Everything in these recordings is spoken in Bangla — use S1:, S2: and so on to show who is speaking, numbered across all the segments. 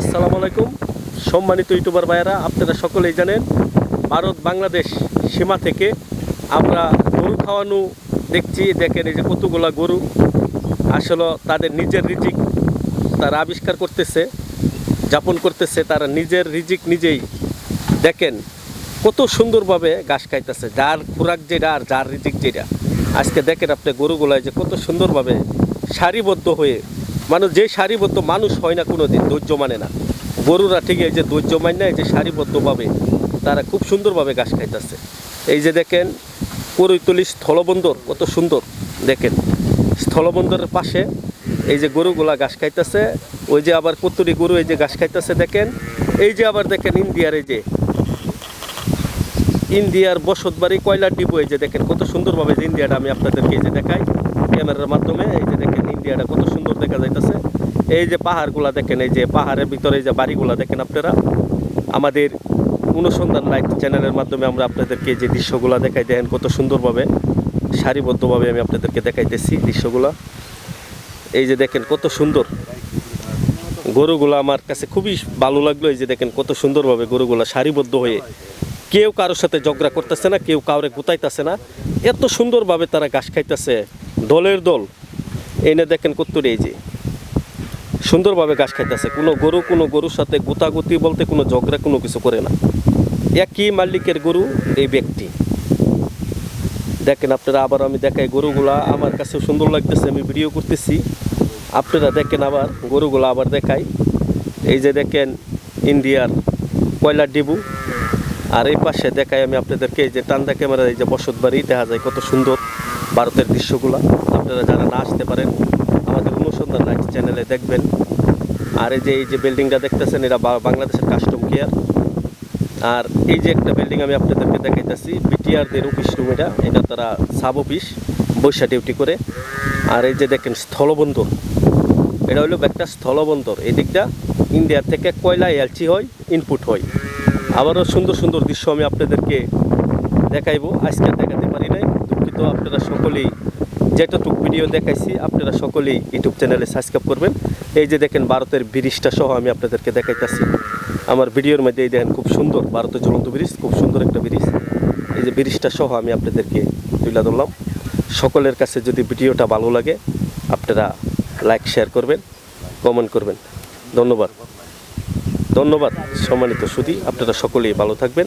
S1: আসসালামু আলাইকুম সম্মানিত ইউটিউবার ভাইয়েরা, আপনারা সকলেই জানেন ভারত বাংলাদেশ সীমা থেকে আমরা গরু খাওয়ানো দেখছি। দেখেন এই যে কতগুলা গরু, আসলে তাদের নিজের রিজিক তারা আবিষ্কার করতেছে, যাপন করতেছে, তারা নিজের রিজিক নিজেই দেখেন কত সুন্দরভাবে ঘাস খাইতেছে, যার খোরাক যেটা আর যার রিজিক যেটা। আজকে দেখেন আপনি গরুগুলায় যে কত সুন্দরভাবে সারিবদ্ধ হয়ে, মানুষ যে সারিবদ্ধ মানুষ হয় না কোনো দিন, ধৈর্য মানে না। গরুরা ঠিক এই যে ধৈর্য মানে না, এই যে সারিবদ্ধভাবে তারা খুব সুন্দরভাবে ঘাস খাইতেছে। এই যে দেখেন করৈতলি স্থলবন্দর কত সুন্দর, দেখেন স্থলবন্দরের পাশে এই যে গরুগুলা ঘাস খাইতেছে। ওই যে আবার কতটি গরু এই যে ঘাস খাইতেছে দেখেন। এই যে আবার দেখেন ইন্ডিয়ার এই যে ইন্ডিয়ার বসতবাড়ি কয়লার ডিপো, এই যে দেখেন কত সুন্দরভাবে যে ইন্ডিয়াটা আমি আপনাদেরকে এই যে দেখাই ক্যামেরার মাধ্যমে। এই যে দেখেন ইন্ডিয়াটা কত সুন্দর দেখা যাইতেছে। এই যে পাহাড়গুলা দেখেন, এই যে পাহাড়ের ভিতরে এই যে বাড়িগুলা দেখেন আপনারা। আমাদের অনুসন্ধান লাইট চ্যানেলের মাধ্যমে আমরা আপনাদেরকে যে দৃশ্যগুলা দেখাই, দেখেন কত সুন্দরভাবে সারিবদ্ধভাবে আমি আপনাদেরকে দেখাইতেছি দৃশ্যগুলা। এই যে দেখেন কত সুন্দর গরুগুলা, আমার কাছে খুবই ভালো লাগলো। এই যে দেখেন কত সুন্দরভাবে গরুগুলা সারিবদ্ধ হয়ে, কেউ কারোর সাথে ঝগড়া করতেছে না, কেউ কাউরে গুতাইতেছে না, এত সুন্দরভাবে তারা ঘাস খাইতেছে দলের দল। এনে দেখেন কতটি এই যে সুন্দরভাবে ঘাস খাইতেছে। কোনো গরুর সাথে গুতাগুতি বলতে কোনো ঝগড়া কোনো কিছু করে না। একই মালিকের গরু এই ব্যক্তি। দেখেন আপনারা, আবার আমি দেখাই গরুগুলা, আমার কাছে সুন্দর লাগতেছে, আমি ভিডিও করতেছি, আপনারা দেখেন। আবার গরুগুলা আবার দেখাই। এই যে দেখেন ইন্ডিয়ার কয়লার ডিবু, আর এই পাশে দেখাই আমি আপনাদেরকে এই যে টান্দা ক্যামেরা, এই যে বসতবাড়ি দেখা যায় কত সুন্দর ভারতের দৃশ্যগুলা। আপনারা যারা না আসতে পারেন আমাদের অনুসন্ধান লাইট চ্যানেলে দেখবেন। আর এই যে বিল্ডিংটা দেখতেছেন, এটা বাংলাদেশের কাস্টম কেয়ার। আর এই যে একটা বিল্ডিং আমি আপনাদেরকে দেখাইতেছি, বিটিআরদের অফিস রুম, এটা তারা সাব অফিস বৈশা ডিউটি করে। আর এই যে দেখেন স্থলবন্দর, এটা হলো একটা স্থলবন্দর। এই দিকটা ইন্ডিয়ার থেকে কয়লা এলচি হয়, ইনপুট হয়। আবারও সুন্দর সুন্দর দৃশ্য আমি আপনাদেরকে দেখাইবো, আজকে দেখাতে পারি নাই, দুঃখিত। আপনারা সকলেই যেটুকু ভিডিও দেখাইছি আপনারা সকলেই ইউটিউব চ্যানেলে সাবস্ক্রাইব করবেন। এই যে দেখেন ভারতের ব্রিজটা সহ আমি আপনাদেরকে দেখাইতেছি আমার ভিডিওর মধ্যে। এই দেখেন খুব সুন্দর ভারতের জ্বলন্ত ব্রিজ, খুব সুন্দর একটা ব্রিজ। এই যে ব্রিজটা সহ আমি আপনাদেরকে তুলে ধরলাম। সকলের কাছে যদি ভিডিওটা ভালো লাগে আপনারা লাইক শেয়ার করবেন, কমেন্ট করবেন। ধন্যবাদ সম্মানিত সুধী, আপনারা সকলেই ভালো থাকবেন।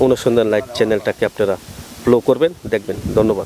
S1: অনুসন্ধান লাইট চ্যানেলটাকে আপনারা ফলো করবেন, দেখবেন। ধন্যবাদ।